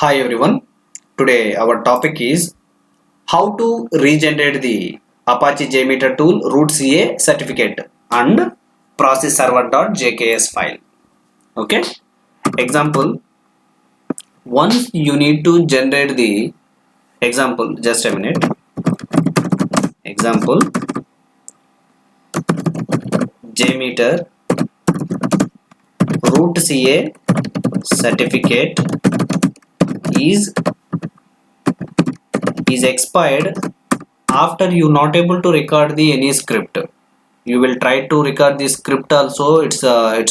Hi everyone. Today our topic is how to regenerate the Apache JMeter tool root CA certificate and process server.jks file. Okay. Example. Once you need to generate the example. Just a minute. Example. JMeter root CA certificate is expired after you not able to record the any script. You will try to record the script also, it's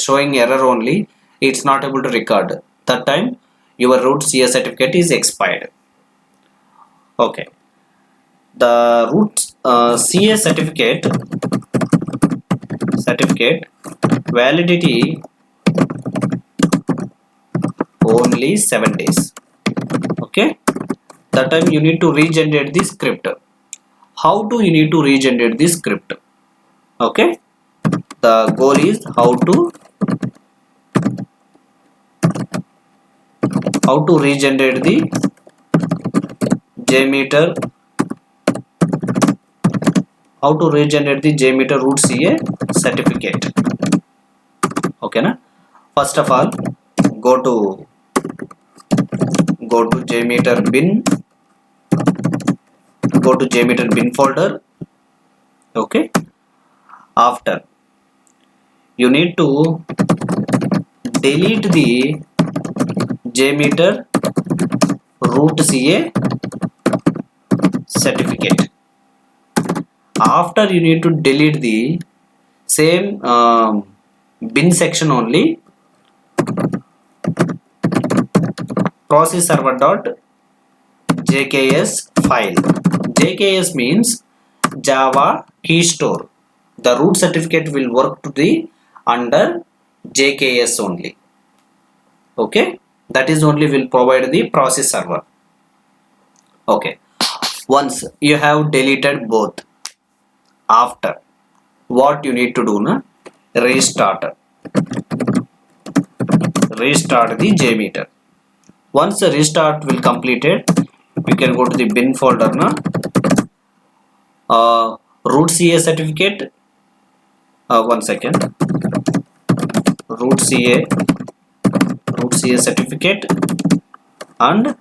showing error only, it's not able to record. That time your root CA certificate is expired. Okay, the root CA certificate validity only 7 days. Okay, that time you need to regenerate the script. How do you need to regenerate the script? Okay, the goal is how to regenerate the JMeter, root CA certificate. Okay na? First of all, go to JMeter bin, folder. Okay, after you need to delete the JMeter root CA certificate. After you need to delete the same bin section only, process server.jks file. JKS means Java key store. The root certificate will work to the under JKS only. Okay, that is only will provide the process server. Okay, once you have deleted both, after what you need to do na, restart the JMeter. Once the restart will completed, you can go to the bin folder na, root CA certificate, one second, root CA certificate and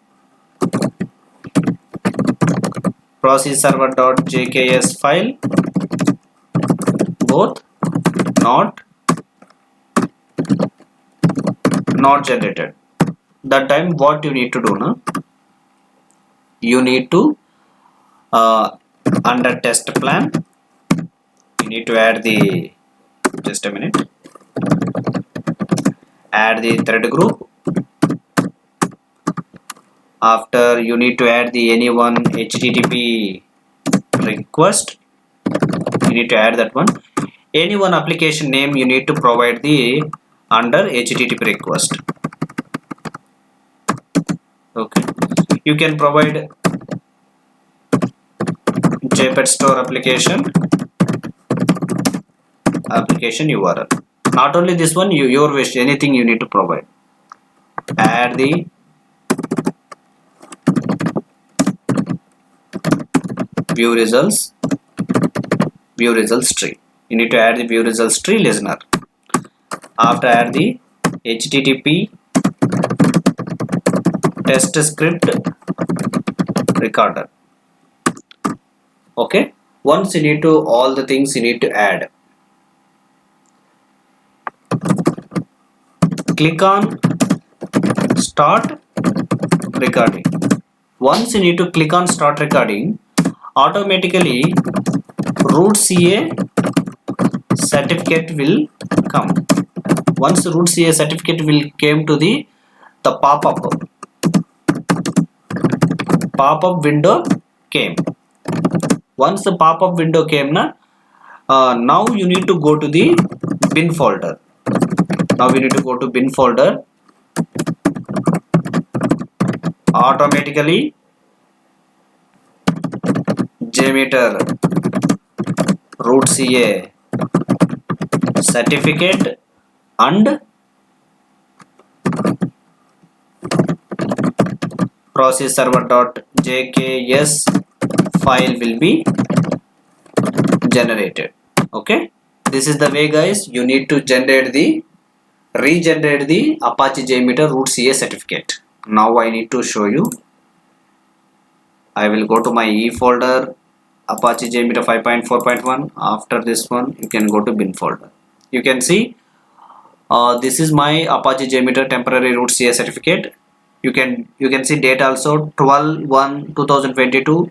process server.jks file, both not generated. That time what you need to do now, you need to under test plan, you need to add the, just a minute, add the thread group. After you need to add the anyone HTTP request, you need to add that one. Any one application name you need to provide the under HTTP request. Okay, you can provide JPEG store application URL. Not only this one, your wish, anything you need to provide. Add the view results tree. You need to add the view results tree listener. After add the HTTP test script recorder. Okay, once you need to all the things you need to add, click on start recording. Once you need to click on start recording, automatically root CA certificate will come. Once root CA certificate will came to the pop-up window came. Once the pop-up window came na, now you need to go to the bin folder. Now we need to go to bin folder. Automatically JMeter root CA certificate and process server.jks file will be generated. Okay, this is the way guys you need to regenerate the Apache JMeter root CA certificate. Now I need to show you. I will go to my E folder, Apache JMeter 5.4.1. after this one you can go to bin folder. You can see this is my Apache JMeter temporary root CA certificate. You can see date also 12/1/2022,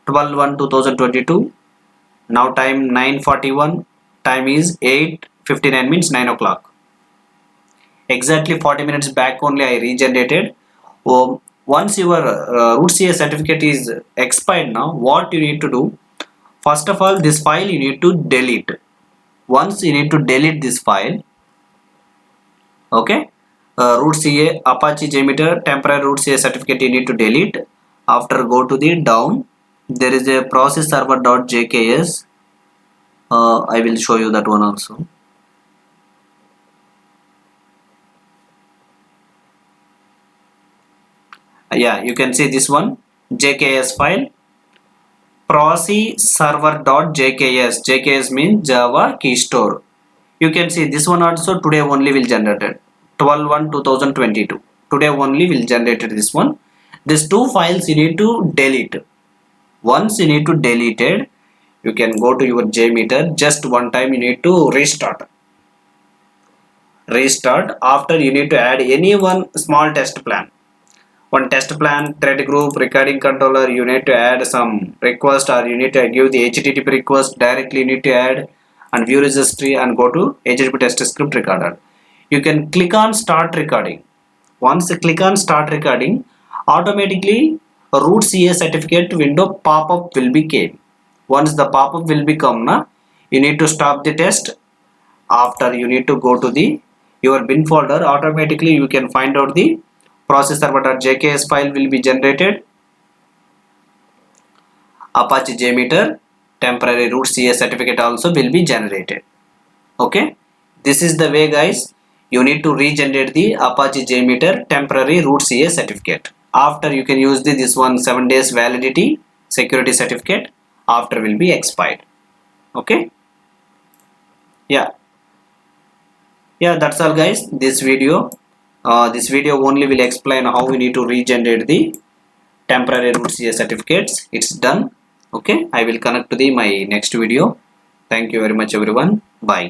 12/1/2022. Now time 9:41, time is 8:59, means 9 o'clock. Exactly 40 minutes back only I regenerated. Once your root CA certificate is expired, now what you need to do, first of all this file you need to delete. Once you need to delete this file, okay, root CA Apache JMeter temporary root CA certificate you need to delete. After go to the down, there is a process server.jks. I will show you that one also. Yeah, you can see this one JKS file, process server.jks. JKS means Java Key Store. You can see this one also today only will generated 12/1/2022. Today only will generated this one. These two files you need to delete. Once you need to delete it, you can go to your JMeter. Just one time you need to restart. After you need to add any one small test plan. One test plan, thread group, recording controller, you need to add some request, or you need to give the HTTP request directly. You need to add and view registry and go to HTTP test script recorder. You can click on start recording. Once you click on start recording, automatically a root CA certificate window pop-up will be came. Once the pop-up will become, you need to stop the test. After you need to go to the your bin folder. Automatically you can find out the process server.jks file will be generated. Apache JMeter temporary root CA certificate also will be generated. Okay, this is the way guys you need to regenerate the Apache JMeter temporary root CA certificate. After you can use this one 7 days validity security certificate. After will be expired. Okay, yeah, that's all guys. This video only will explain how we need to regenerate the temporary root CA certificates. It's done. Okay, I will connect to my next video. Thank you very much everyone. Bye.